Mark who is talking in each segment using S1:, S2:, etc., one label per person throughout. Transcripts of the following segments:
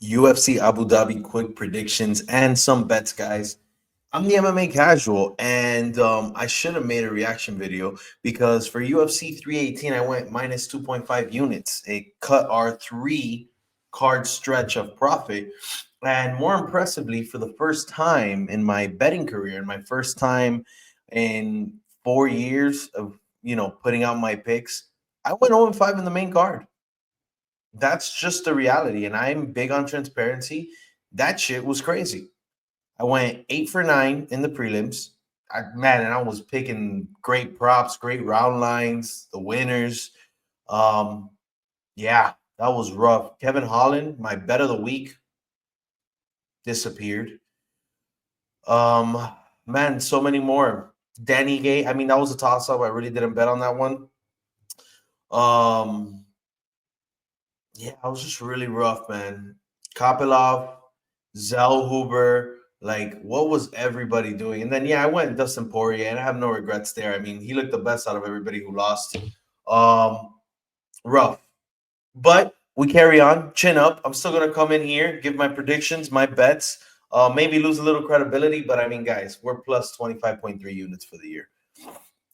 S1: UFC Abu Dhabi quick predictions and some bets, guys. I'm the MMA casual, and I should have made a reaction video because for UFC 318, I went minus 2.5 units. It cut our three-card stretch of profit. And more impressively, for the first time in my betting career, and my first time in 4 years of putting out my picks, I went 0-5 in the main card. That's just the reality. And I'm big on transparency. That shit was crazy. I went 8 for 9 in the prelims. And I was picking great props, great round lines, the winners. Um, yeah, that was rough. Kevin Holland, my bet of the week, disappeared. Um, man, so many more. Danny Gay, I mean, that was a toss up. I really didn't bet on that one. Um, yeah, I was just really rough, man. Kopilov, Zellhuber, like what was everybody doing? And then yeah, I went Dustin Poirier, and I have no regrets there. I mean, he looked the best out of everybody who lost. Um, Rough, but we carry on. Chin up. I'm still gonna come in here, give my predictions, my bets. Maybe lose a little credibility, but I mean, guys, we're plus 25.3 units for the year.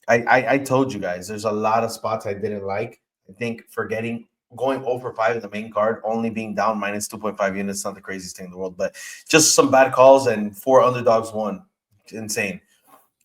S1: I told you guys, there's a lot of spots I didn't like. I think forgetting going over 5 in the main card, only being down minus 2.5 units, not the craziest thing in the world, but just some bad calls and 4 underdogs won. Insane.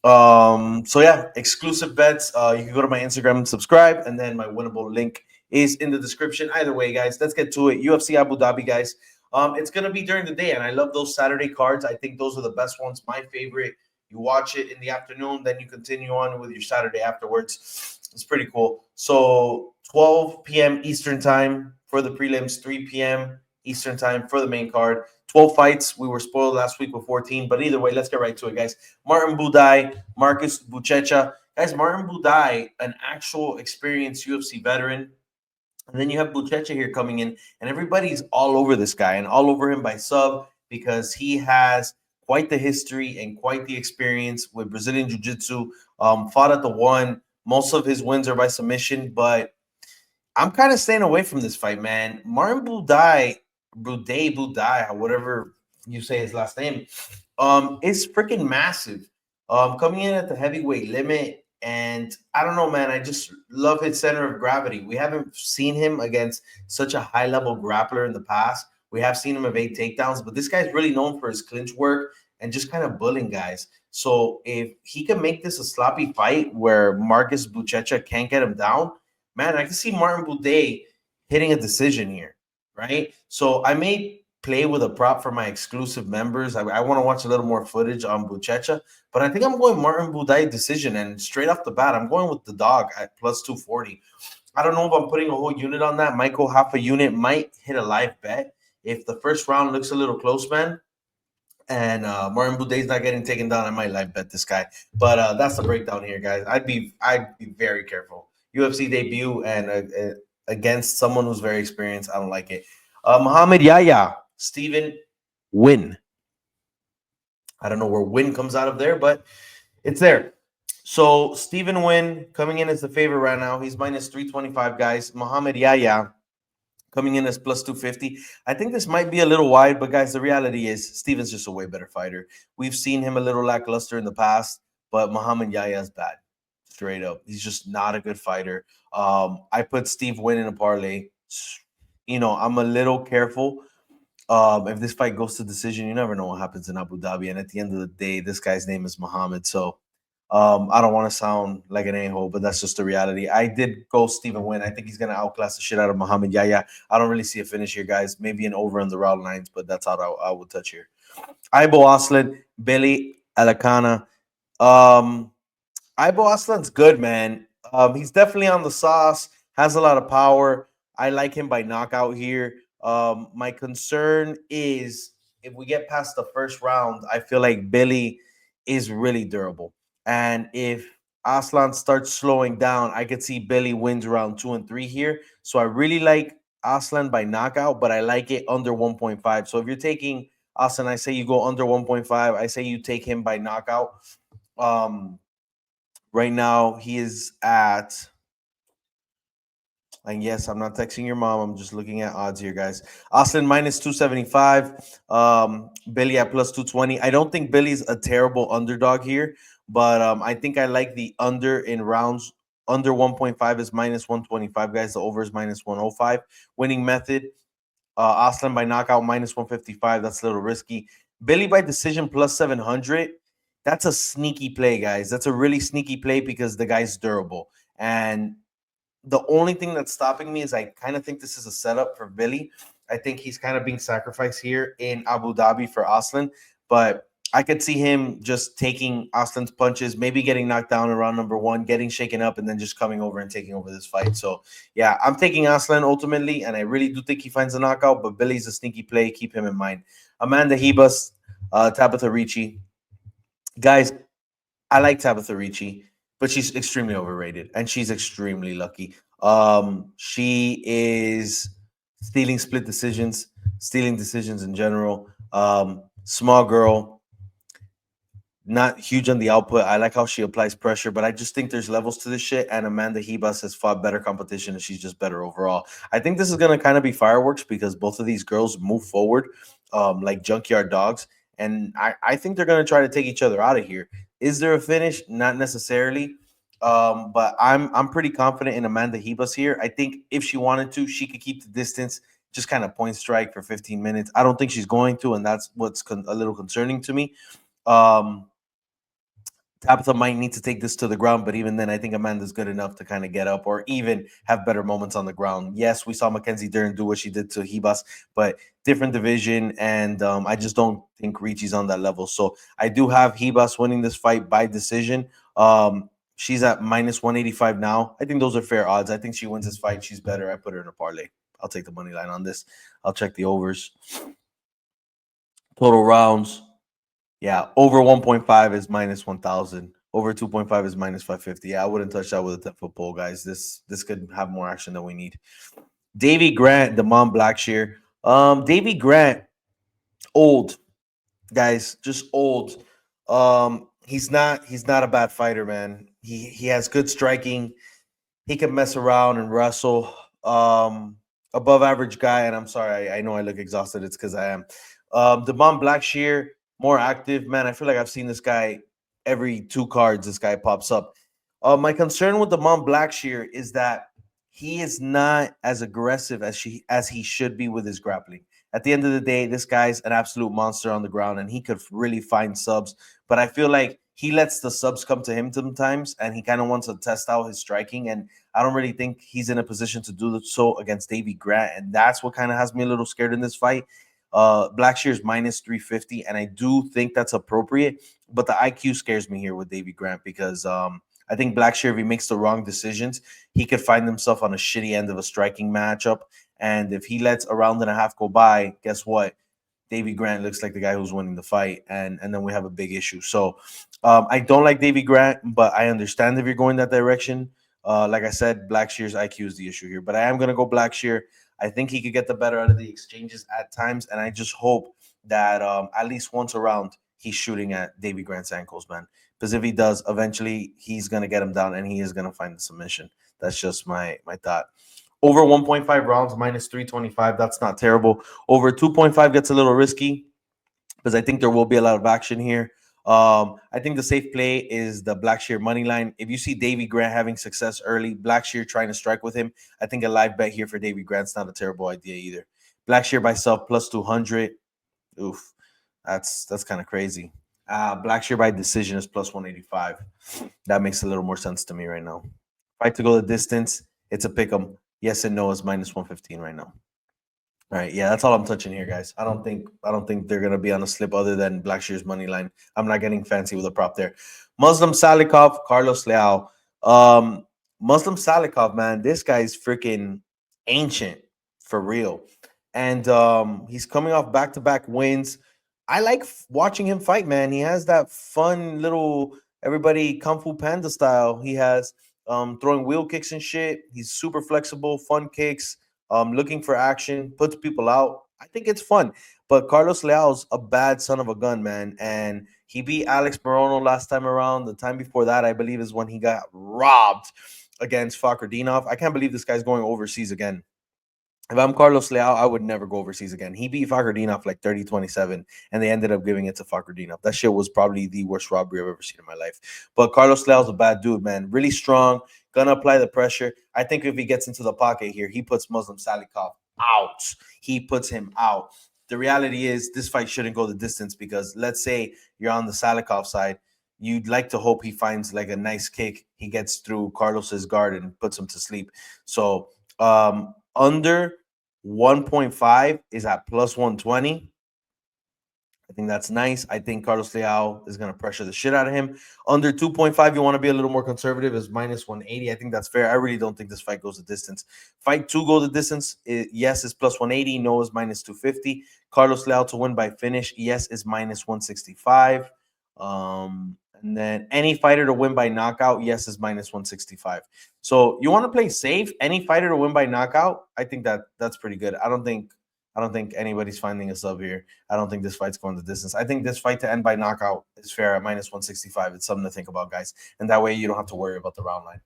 S1: So yeah, exclusive bets. You can go to my Instagram and subscribe, and then my winnable link is in the description. Either way, guys, let's get to it. UFC Abu Dhabi, guys. It's gonna be during the day, and I love those Saturday cards. I think those are the best ones. My favorite. You watch it in the afternoon, then you continue on with your Saturday afterwards. It's pretty cool. So 12 p.m. Eastern time for the prelims, 3 p.m. Eastern time for the main card. 12 fights. We were spoiled last week with 14, but either way, let's get right to it, guys. Martin Budai, Marcus Buchecha. Guys, Martin Budai, an actual experienced UFC veteran. And then you have Buchecha here coming in, and everybody's all over this guy and all over him by sub because he has quite the history and quite the experience with Brazilian Jiu Jitsu. Fought at the one. Most of his wins are by submission, but I'm kind of staying away from this fight, man. Martin Budai, whatever you say his last name, is freaking massive. Coming in at the heavyweight limit, and I don't know, man. I just love his center of gravity. We haven't seen him against such a high level grappler in the past. We have seen him evade takedowns, but this guy's really known for his clinch work and just kind of bullying guys. So if he can make this a sloppy fight where Marcus Buchecha can't get him down, man, I can see Martin Buday hitting a decision here, right? So I may play with a prop for my exclusive members. I want to watch a little more footage on Buchecha, but I think I'm going Martin Buday decision. And straight off the bat, I'm going with the dog at plus 240. I don't know if I'm putting a whole unit on that. Might go half a unit, might hit a live bet. If the first round looks a little close, man, and Martin Buday's not getting taken down, I might live bet this guy. But that's the breakdown here, guys. I'd be very careful. UFC debut and against someone who's very experienced, I don't like it. Muhammad Yaya, Stephen Win. I don't know where Win comes out of there, but it's there. So Stephen Win coming in as the favorite right now. He's minus 325, guys. Muhammad Yaya coming in as plus 250. I think this might be a little wide, but guys, the reality is Steven's just a way better fighter. We've seen him a little lackluster in the past, but Muhammad Yaya is bad. Straight up. He's just not a good fighter. I put Steve Win in a parlay. I'm a little careful. If this fight goes to decision, you never know what happens in Abu Dhabi. And at the end of the day, this guy's name is Muhammad. So I don't want to sound like an a-hole, but that's just the reality. I did go Stephen Win. I think he's going to outclass the shit out of Muhammad Yaya. I don't really see a finish here, guys. Maybe an over on the round lines, but that's how I would touch here. Ibo Aslan, Billy Alakana. Um, Ibo Aslan's good, man. He's definitely on the sauce, has a lot of power. I like him by knockout here. My concern is if we get past the first round, I feel like Billy is really durable. And if Aslan starts slowing down, I could see Billy wins round 2 and 3 here. So I really like Aslan by knockout, but I like it under 1.5. So if you're taking Aslan, I say you go under 1.5. I say you take him by knockout. Um, right now he is at And yes, I'm not texting your mom. I'm just looking at odds here, guys. Austin minus 275. Billy at plus 220. I don't think Billy's a terrible underdog here, but I think I like the under in rounds. Under 1.5 is minus 125, guys. The over is minus 105. Winning method. Aslan by knockout minus 155. That's a little risky. Billy by decision plus 700. That's a sneaky play, guys. That's a really sneaky play because the guy's durable. And the only thing that's stopping me is I kind of think this is a setup for Billy. I think he's kind of being sacrificed here in Abu Dhabi for Aslan, but I could see him just taking Aslan's punches, maybe getting knocked down in round number one, getting shaken up, and then just coming over and taking over this fight. So, yeah, I'm taking Aslan ultimately, and I really do think he finds a knockout, but Billy's a sneaky play. Keep him in mind. Amanda Hebus, Tabitha Ricci. Guys, I like Tabitha Ricci, but she's extremely overrated and she's extremely lucky. She is stealing decisions in general. Small girl, not huge on the output. I like how she applies pressure, but I just think there's levels to this shit. And Amanda Hebus has fought better competition, and she's just better overall. I think this is gonna kind of be fireworks because both of these girls move forward, like junkyard dogs, and I think they're gonna try to take each other out of here. Is there a finish? Not necessarily. But I'm pretty confident in Amanda Hebus here. I think if she wanted to, she could keep the distance, just kind of point strike for 15 minutes. I don't think she's going to, and that's what's a little concerning to me. Um, Tabitha might need to take this to the ground, but even then, I think Amanda's good enough to kind of get up or even have better moments on the ground. Yes, we saw Mackenzie Dern do what she did to Hebus, but different division, and I just don't think Ricci's on that level. So I do have Hebus winning this fight by decision. She's at minus 185 now. I think those are fair odds. I think she wins this fight. She's better. I put her in a parlay. I'll take the money line on this. I'll check the overs. Total rounds. Yeah, over 1.5 is minus 1,000. Over 2.5 is minus 550. Yeah, I wouldn't touch that with a 10-foot pole, guys. This could have more action than we need. Davy Grant, the mom Blackshere. Davy Grant, old guys, just old. He's not a bad fighter, man. He has good striking. He can mess around and wrestle. Above average guy, and I'm sorry, I know I look exhausted. It's because I am. Devon Blackshear, more active, man. I feel like I've seen this guy every two cards. This guy pops up. My concern with Devon Blackshear is that he is not as aggressive as he should be with his grappling. At the end of the day, this guy's an absolute monster on the ground, and he could really find subs. But I feel like he lets the subs come to him sometimes, and he kind of wants to test out his striking. And I don't really think he's in a position to do so against Davy Grant, and that's what kind of has me a little scared in this fight. Blackshear's minus 350, and I do think that's appropriate, but the IQ scares me here with Davy Grant because I think Blackshear, if he makes the wrong decisions, he could find himself on a shitty end of a striking matchup. And if he lets a round and a half go by, guess what? Davy Grant looks like the guy who's winning the fight, and then we have a big issue. So I don't like Davy Grant, but I understand if you're going that direction. Like I said, Blackshear's IQ is the issue here, but I am going to go Blackshear. I think he could get the better out of the exchanges at times, and I just hope that at least once around he's shooting at Davy Grant's ankles, man. Because if he does, eventually he's going to get him down, and he is going to find the submission. That's just my thought. Over 1.5 rounds, minus 325. That's not terrible. Over 2.5 gets a little risky because I think there will be a lot of action here. I think the safe play is the Blackshear money line. If you see Davy Grant having success early, Blackshear trying to strike with him, I think a live bet here for Davy Grant's not a terrible idea either. Blackshear by self plus 200. Oof, that's kind of crazy. Blackshear by decision is plus 185. That makes a little more sense to me right now. Fight to go the distance, it's a pick 'em. Yes and no is minus 115 right now. All right, yeah, that's all I'm touching here, guys. I don't think they're gonna be on a slip other than Blackshear's money line. I'm not getting fancy with a prop there. Muslim Salikov, Carlos Leiao. Muslim Salikov, man, this guy's freaking ancient for real, and he's coming off back-to-back wins. I like watching him fight, man. He has that fun little everybody kung fu panda style. He has throwing wheel kicks and shit. He's super flexible, fun kicks looking for action, puts people out. I think it's fun. But Carlos Leal's a bad son of a gun, man. And he beat Alex Morono last time around. The time before that, I believe, is when he got robbed. against Fakrdinov. I can't believe this guy's going overseas again. If I'm Carlos Leiao, I would never go overseas again. He beat Fakrdinov like 30-27, and they ended up giving it to Fakrdinov. That shit was probably the worst robbery I've ever seen in my life. But Carlos Leao's a bad dude, man. Really strong, gonna apply the pressure. I think if he gets into the pocket here, he puts Muslim Salikov out. He puts him out. The reality is this fight shouldn't go the distance because let's say you're on the Salikov side, you'd like to hope he finds like a nice kick. He gets through Carlos's guard and puts him to sleep. So under 1.5 is at plus 120. I think that's nice. I think Carlos Leiao is going to pressure the shit out of him. Under 2.5, you want to be a little more conservative, is minus 180. I think that's fair. I really don't think this fight goes the distance. Fight 2 go the distance. Yes, is plus 180. No is minus 250. Carlos Leiao to win by finish. Yes, is minus 165. And then any fighter to win by knockout, yes, is minus 165. So you want to play safe. Any fighter to win by knockout, I think that's pretty good. I don't think anybody's finding a sub here. I don't think this fight's going the distance. I think this fight to end by knockout is fair at minus 165. It's something to think about, guys. And that way you don't have to worry about the round line.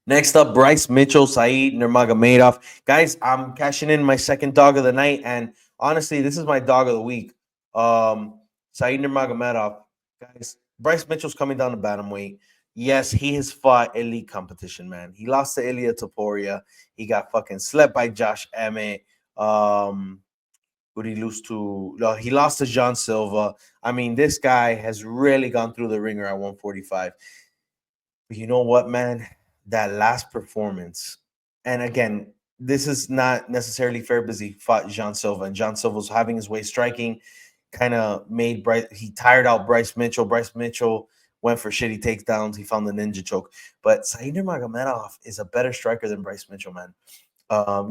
S1: Next up, Bryce Mitchell, Said Nurmagamedov. Guys, I'm cashing in my second dog of the night. And honestly, this is my dog of the week. Said Nurmagomedov, guys, Bryce Mitchell's coming down to bantamweight. Yes, he has fought elite competition, man. He lost to Ilia Topuria. He got fucking slept by Josh Emmett. Who did he lose to? No, he lost to John Silva. I mean, this guy has really gone through the ringer at 145. But you know what, man? That last performance, and again, this is not necessarily fair because he fought John Silva, and John Silva was having his way striking. Kind of made he tired out Bryce Mitchell. Bryce Mitchell went for shitty takedowns. He found the ninja choke. But Said Nurmagomedov is a better striker than Bryce Mitchell, man.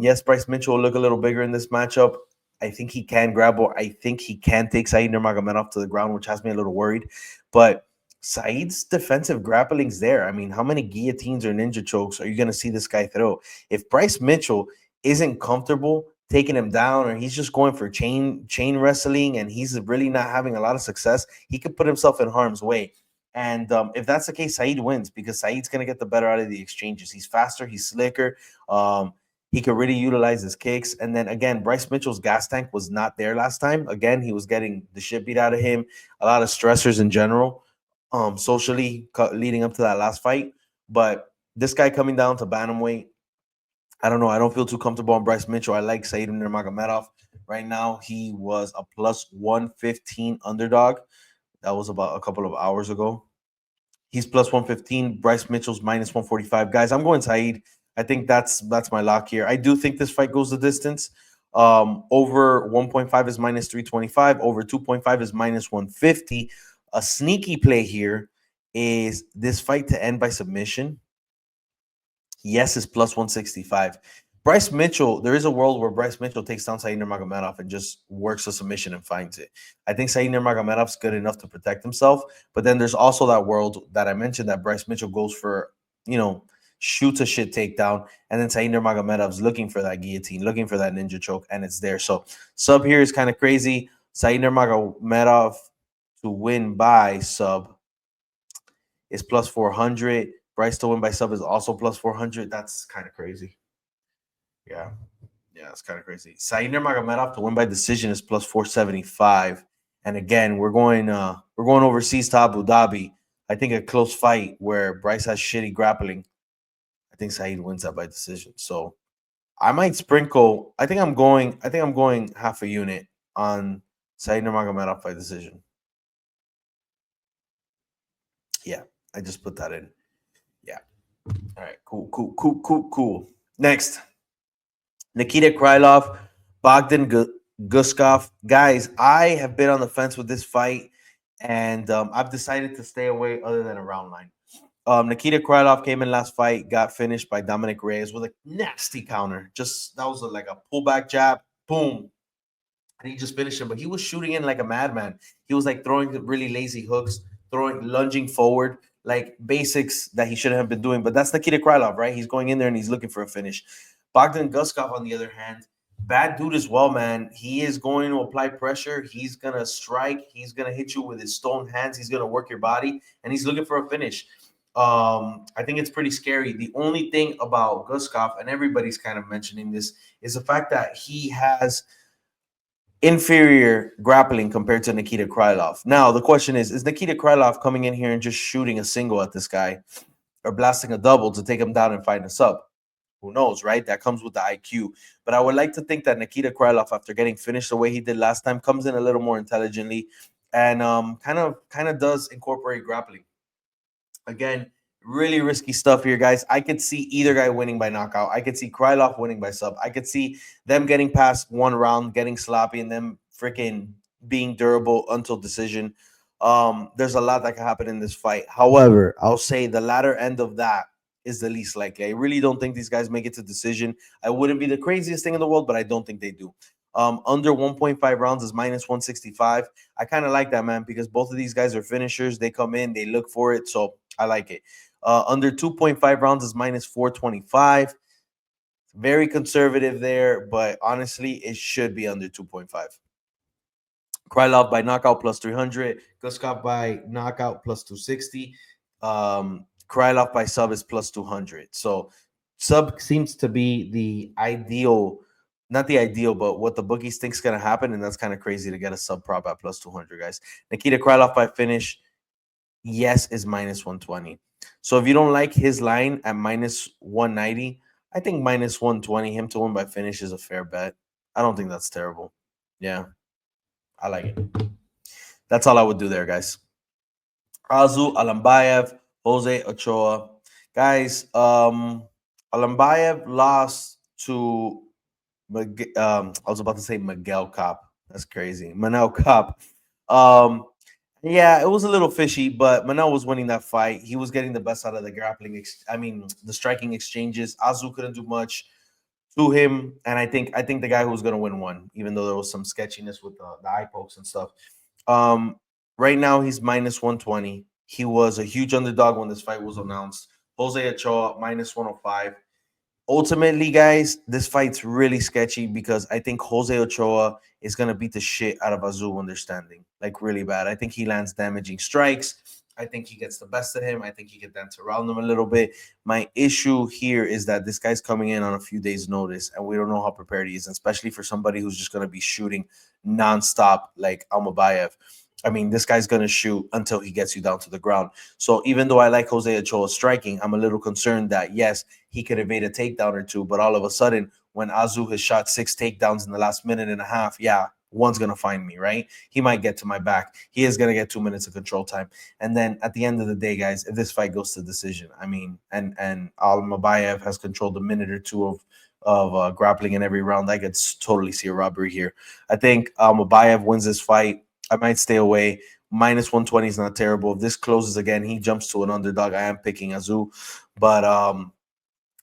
S1: Yes, Bryce Mitchell will look a little bigger in this matchup. I think he can grab, or I think he can take Said Nurmagomedov to the ground, which has me a little worried. But Said's defensive grappling's there. I mean, how many guillotines or ninja chokes are you going to see this guy throw? If Bryce Mitchell isn't comfortable taking him down, or he's just going for chain wrestling and he's really not having a lot of success, he could put himself in harm's way. And if that's the case, Said wins because Said's going to get the better out of the exchanges. He's faster, he's slicker. He could really utilize his kicks. And then again, Bryce Mitchell's gas tank was not there last time. Again, he was getting the shit beat out of him, a lot of stressors in general, socially leading up to that last fight. But this guy coming down to bantamweight, I don't know. I don't feel too comfortable on Bryce Mitchell. I like Said Nurmagomedov. Right now, he was a plus 115 underdog. That was about a couple of hours ago. He's plus 115. Bryce Mitchell's minus 145. Guys, I'm going Said. I think that's my lock here. I do think this fight goes the distance. Over 1.5 is minus 325. Over 2.5 is minus 150. A sneaky play here is this fight to end by submission. Yes, is plus 165. Bryce Mitchell, there is a world where Bryce Mitchell takes down Said Nurmagomedov and just works a submission and finds it. I think Said Nurmagomedov's good enough to protect himself, but then there's also that world that I mentioned that Bryce Mitchell goes for, shoots a shit takedown, and then Said Nurmagomedov's looking for that guillotine, looking for that ninja choke, and it's there. So sub here is kind of crazy. Said Nurmagomedov to win by sub is plus 400. Bryce to win by sub is also plus 400. That's kind of crazy. Yeah, it's kind of crazy. Said Nurmagomedov to win by decision is plus 475. And again, we're going overseas to Abu Dhabi. I think a close fight where Bryce has shitty grappling. I think Said wins that by decision. So I might sprinkle. I think I'm going half a unit on Said Nurmagomedov by decision. Yeah, I just put that in. Yeah. All right. Cool. Next, Nikita Krylov, Bogdan Guskov. Guys, I have been on the fence with this fight, and I've decided to stay away other than a round line. Nikita Krylov came in last fight, got finished by Dominic Reyes with a nasty counter. That was like a pullback jab, boom. And he just finished him, but he was shooting in like a madman. He was like throwing really lazy hooks, lunging forward, like basics that he shouldn't have been doing. But that's Nikita Krylov, right? He's going in there and he's looking for a finish. Bogdan Guskov, on the other hand, bad dude as well, man. He is going to apply pressure. He's going to strike. He's going to hit you with his stone hands. He's going to work your body, and he's looking for a finish. I think it's pretty scary. The only thing about Guskov, and everybody's kind of mentioning this, is the fact that he has inferior grappling compared to Nikita Krylov. Now, the question is Nikita Krylov coming in here and just shooting a single at this guy or blasting a double to take him down and find us up? Who knows, right? That comes with the IQ. But I would like to think that Nikita Krylov, after getting finished the way he did last time, comes in a little more intelligently and kind of does incorporate grappling. Again, really risky stuff here, guys. I could see either guy winning by knockout. I could see Krylov winning by sub. I could see them getting past one round, getting sloppy, and them freaking being durable until decision. There's a lot that can happen in this fight. However, I'll say the latter end of that is the least likely. I really don't think these guys make it to decision. I wouldn't be the craziest thing in the world, but I don't think they do. Under 1.5 rounds is minus 165. I kind of like that, man, because both of these guys are finishers. They come in, they look for it, so I like it. Under 2.5 rounds is minus 425. Very conservative there, but honestly, it should be under 2.5. Krylov by knockout plus 300. Guskov by knockout plus 260. Krylov by sub is plus 200. So sub seems to be the ideal, not the ideal, but what the bookies think's going to happen, and that's kind of crazy to get a sub prop at plus 200, guys. Nikita Krylov by finish, yes, is minus 120. So if you don't like his line at minus 190, I think minus 120, him to win by finish is a fair bet. I don't think that's terrible. Yeah, I like it. That's all I would do there, guys. Azu, Almabayev, Jose Ochoa. Guys, Almabayev lost to I was about to say Miguel Cop. That's crazy. Manel Cop. Yeah, it was a little fishy, but Manel was winning that fight. He was getting the best out of the grappling. The striking exchanges. Azu couldn't do much to him, and I think the guy who was going to win won, even though there was some sketchiness with the eye pokes and stuff. Right now he's minus 120. He was a huge underdog when this fight was announced. Jose Ochoa minus 105. Ultimately, guys, this fight's really sketchy because I think Jose Ochoa is going to beat the shit out of Azu when they're standing, like really bad. I think he lands damaging strikes. I think he gets the best of him. I think he can dance around him a little bit. My issue here is that this guy's coming in on a few days' notice, and we don't know how prepared he is, especially for somebody who's just going to be shooting nonstop like Almabayev. I mean, this guy's going to shoot until he gets you down to the ground. So even though I like Jose Ochoa striking, I'm a little concerned that, yes, he could evade a takedown or two, but all of a sudden, when Azu has shot 6 takedowns in the last minute and a half, yeah, one's going to find me, right? He might get to my back. He is going to get 2 minutes of control time. And then at the end of the day, guys, if this fight goes to decision, I mean, and Almabayev has controlled a minute or two of grappling in every round, I could totally see a robbery here. I think Almabayev wins this fight. I might stay away. Minus 120 is not terrible. If this closes again, he jumps to an underdog. I am picking Azu, but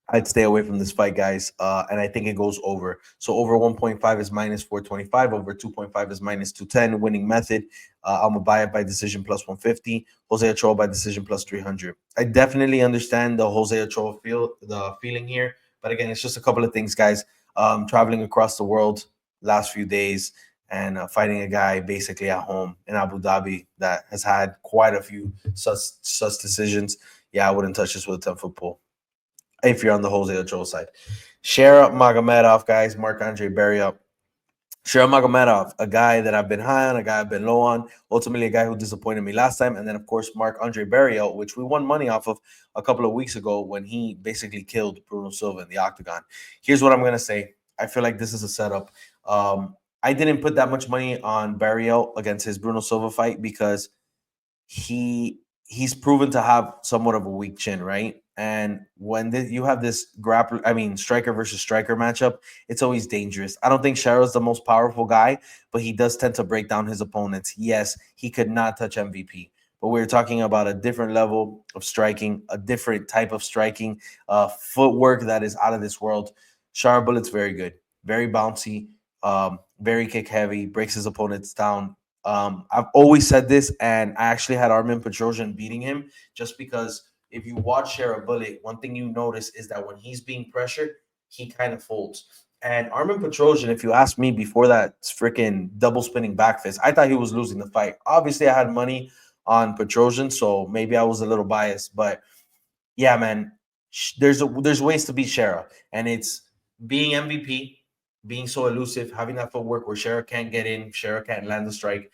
S1: I'd stay away from this fight, guys. And I think it goes over. So over 1.5 is minus 425. Over 2.5 is minus 210. Winning method. Almabayev by decision plus 150. Jose Ochoa by decision plus 300. I definitely understand the Jose Ochoa feeling here. But again, it's just a couple of things, guys. Traveling across the world last few days and fighting a guy basically at home in Abu Dhabi that has had quite a few such decisions. Yeah, I wouldn't touch this with a 10-foot pole if you're on the Jose Ochoa side. Share up Magomedov, guys. Marc-Andre Barriault. Share Magomedov, a guy that I've been high on, a guy I've been low on, ultimately a guy who disappointed me last time. And then, of course, Marc-Andre Barriault, which we won money off of a couple of weeks ago when he basically killed Bruno Silva in the octagon. Here's what I'm going to say. I feel like this is a setup. I didn't put that much money on Barriault against his Bruno Silva fight because he's proven to have somewhat of a weak chin, right? And when you have this striker versus striker matchup, it's always dangerous. I don't think Sharo's the most powerful guy, but he does tend to break down his opponents. Yes, he could not touch MVP, but we're talking about a different level of striking, a different type of striking, footwork that is out of this world. Sharo Bullet's very good, very bouncy, very kick heavy, breaks his opponents down. I've always said this, and I actually had Armin Petrosian beating him just because if you watch Sharo Bullet, one thing you notice is that when he's being pressured, he kind of folds. And Armin Petrosian, if you asked me before that freaking double spinning back fist, I thought he was losing the fight. Obviously, I had money on Petrosian, so maybe I was a little biased, but yeah, man, there's ways to beat Shera, and it's being MVP, being so elusive, having that footwork where Shera can't get in, Shera can't land the strike,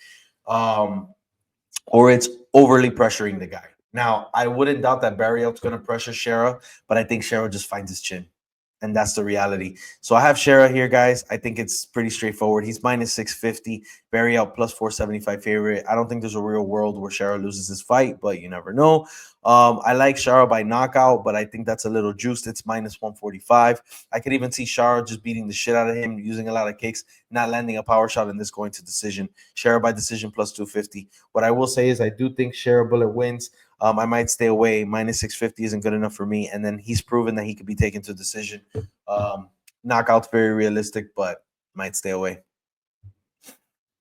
S1: um, or it's overly pressuring the guy. Now, I wouldn't doubt that Barriault's going to pressure Shera, but I think Shera just finds his chin. And that's the reality. So I have Shera here, guys. I think it's pretty straightforward. He's minus 650, Barriault plus 475 favorite. I don't think there's a real world where Shera loses this fight, but you never know. I like Shara by knockout, but I think that's a little juiced. It's minus 145. I could even see Shara just beating the shit out of him, using a lot of kicks, not landing a power shot, and this going to decision. Shara by decision plus 250. What I will say is I do think Shara Bullet wins. I might stay away. Minus 650 isn't good enough for me. And then he's proven that he could be taken to decision. Knockout's very realistic, but might stay away.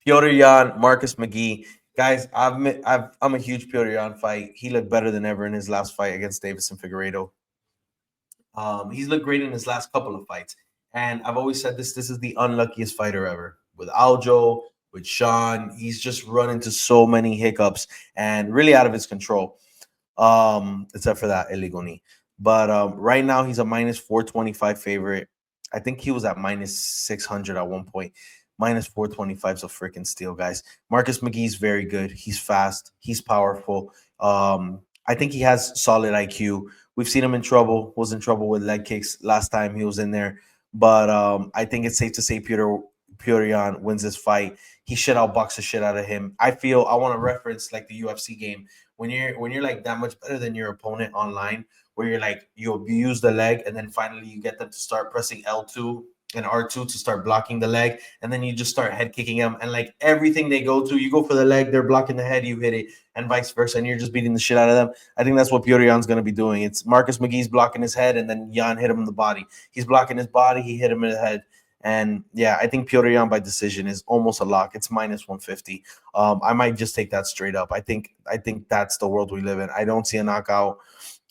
S1: Piotr Jan, Marcus McGhee. Guys, I'm a huge Piotr Jan fight. He looked better than ever in his last fight against Davison Figueiredo. He's looked great in his last couple of fights. And I've always said this is the unluckiest fighter ever. With Aljo, with Sean, he's just run into so many hiccups and really out of his control. Except for that illegal knee. But right now he's a minus 425 favorite. I think he was at minus 600 at one point. Minus 425 is a freaking steal, guys. Marcus McGhee's very good. He's fast. He's powerful. I think he has solid IQ. We've seen him in trouble. Was in trouble with leg kicks last time he was in there. But I think it's safe to say Piotr Jan wins this fight. He should outbox the shit out of him. I want to reference like the UFC game when you're like that much better than your opponent online, where you're like you abuse the leg and then finally you get them to start pressing L2 and R2 to start blocking the leg, and then you just start head kicking them, and like everything they go to, you go for the leg, they're blocking the head, you hit it, and vice versa, and you're just beating the shit out of them. I think that's what Piotr Jan's going to be doing. It's Marcus McGhee's blocking his head, and then Jan hit him in the body. He's blocking his body, he hit him in the head. And yeah, I think Piotr Jan by decision is almost a lock. It's minus 150. I might just take that straight up. I think that's the world we live in. I don't see a knockout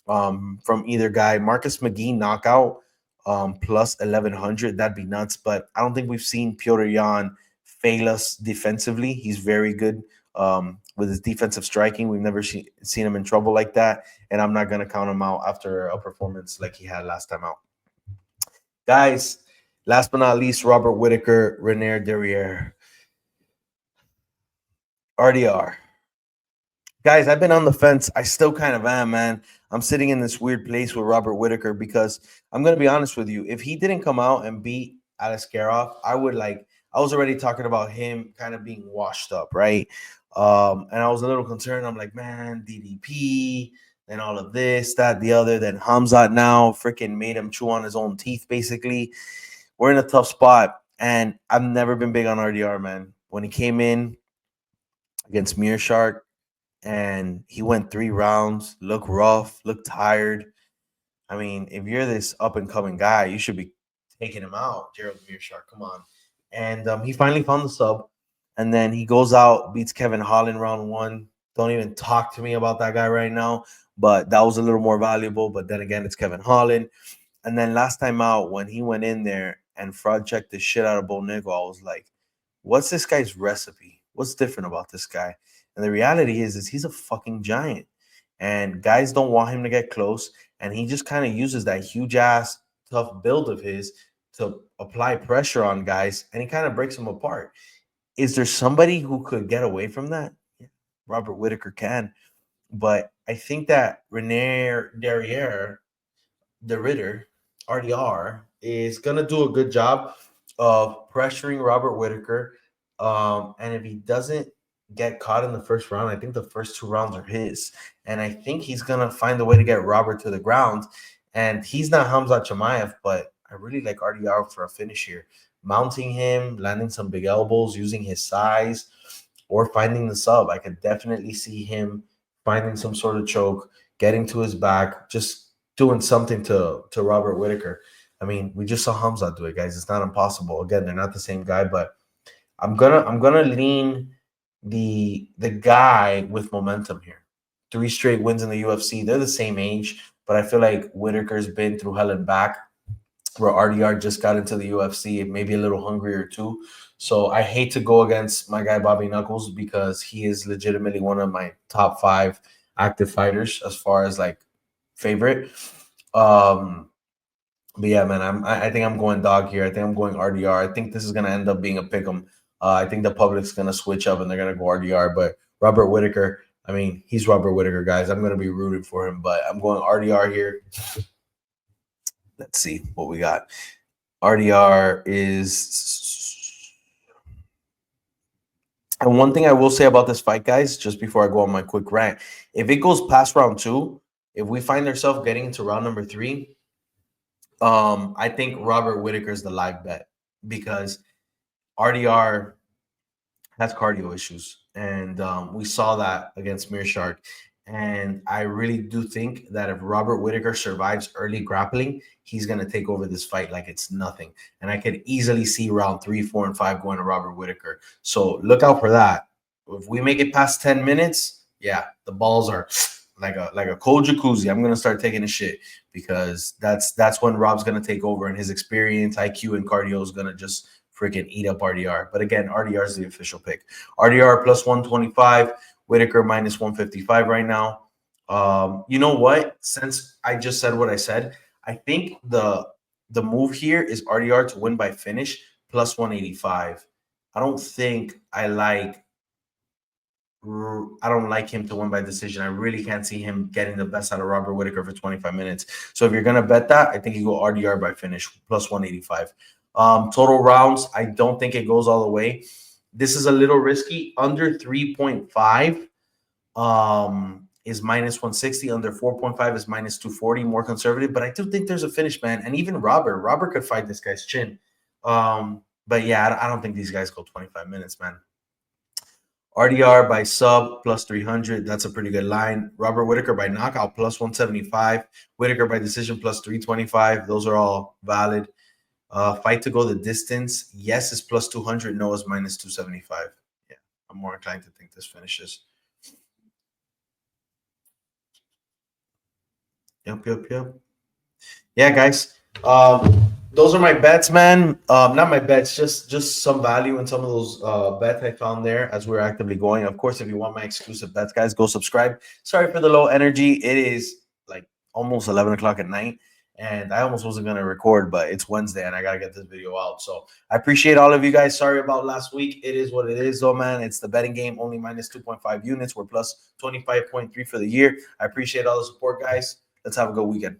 S1: from either guy. Marcus McGhee knockout plus 1100. That'd be nuts. But I don't think we've seen Piotr Jan fail us defensively. He's very good with his defensive striking. We've never seen him in trouble like that. And I'm not going to count him out after a performance like he had last time out. Guys, last but not least, Robert Whitaker, Reinier Derriere. RDR. Guys, I've been on the fence. I still kind of am, man. I'm sitting in this weird place with Robert Whitaker because I'm going to be honest with you. If he didn't come out and beat Alakana, I was already talking about him kind of being washed up, right? And I was a little concerned. I'm like, man, DDP, and all of this, that, the other. Then Hamzat now freaking made him chew on his own teeth, basically. We're in a tough spot. And I've never been big on RDR, man. When he came in against Meerschaert, and he went 3 rounds, looked rough, looked tired. I mean, if you're this up-and-coming guy, you should be taking him out, Gerald Meerschaert. Come on. And he finally found the sub. And then he goes out, beats Kevin Holland round 1. Don't even talk to me about that guy right now. But that was a little more valuable. But then again, it's Kevin Holland. And then last time out, when he went in there and fraud checked the shit out of Bo Nickal, I was like, what's this guy's recipe? What's different about this guy? And the reality is he's a fucking giant. And guys don't want him to get close. And he just kind of uses that huge-ass, tough build of his to apply pressure on guys. And he kind of breaks them apart. Is there somebody who could get away from that? Yeah, Robert Whitaker can. But I think that Reinier Derriere, the Ritter, RDR, is going to do a good job of pressuring Robert Whitaker. And if he doesn't get caught in the first round, I think the first 2 rounds are his. And I think he's going to find a way to get Robert to the ground. And he's not Hamzat Chimaev, but I really like RDR for a finish here. Mounting him, landing some big elbows, using his size, or finding the sub. I could definitely see him finding some sort of choke, getting to his back, just doing something to Robert Whitaker. I mean, we just saw Hamzat do it, guys. It's not impossible. Again, they're not the same guy, but I'm gonna lean the guy with momentum here. 3 straight wins in the UFC. They're the same age, but I feel like Whitaker's been through hell and back, where RDR just got into the UFC, maybe a little hungrier too. So I hate to go against my guy Bobby Knuckles because he is legitimately one of my top 5 active fighters as far as like favorite. But yeah, man, I think I'm going dog here. I think I'm going RDR. I think this is gonna end up being a pick'em. I think the public's gonna switch up and they're gonna go RDR. But Robert Whitaker, I mean, he's Robert Whitaker, guys. I'm gonna be rooted for him, but I'm going RDR here. Let's see what we got. RDR is. And one thing I will say about this fight, guys, just before I go on my quick rant, if it goes past round 2, if we find ourselves getting into round number 3, I think Robert Whitaker is the live bet because RDR has cardio issues, and we saw that against Mearshark. And I really do think that if Robert Whitaker survives early grappling, he's going to take over this fight like it's nothing. And I could easily see round 3, 4, and 5 going to Robert Whitaker. So look out for that. If we make it past 10 minutes, yeah, the balls are like a cold jacuzzi. I'm going to start taking a shit because that's when Rob's going to take over, and his experience, IQ, and cardio is going to just freaking eat up RDR. But again, RDR is the official pick. RDR plus 125. Whitaker minus 155 right now. You know what? Since I just said what I said, I think the move here is RDR to win by finish plus 185. I don't like him to win by decision. I really can't see him getting the best out of Robert Whitaker for 25 minutes. So if you're gonna bet that, I think you go RDR by finish plus 185. Total rounds, I don't think it goes all the way. This is a little risky. Under 3.5 is minus 160. Under 4.5 is minus 240. More conservative, but I do think there's a finish, man. And even Robert could fight this guy's chin. But yeah, I don't think these guys go 25 minutes, man. RDR by sub plus 300. That's a pretty good line. Robert Whitaker by knockout plus 175. Whitaker by decision plus 325. Those are all valid. Fight to go the distance. Yes is plus 200. No is minus 275. Yeah, I'm more inclined to think this finishes. Yep. Yeah, guys. Those are my bets, man. Not my bets, just some value in some of those bets I found there as we're actively going. Of course, if you want my exclusive bets, guys, go subscribe. Sorry for the low energy. It is like almost 11 o'clock at night. And I almost wasn't going to record, but it's Wednesday and I got to get this video out. So I appreciate all of you guys. Sorry about last week. It is what it is, though, man. It's the betting game, only minus 2.5 units. We're plus 25.3 for the year. I appreciate all the support, guys. Let's have a good weekend.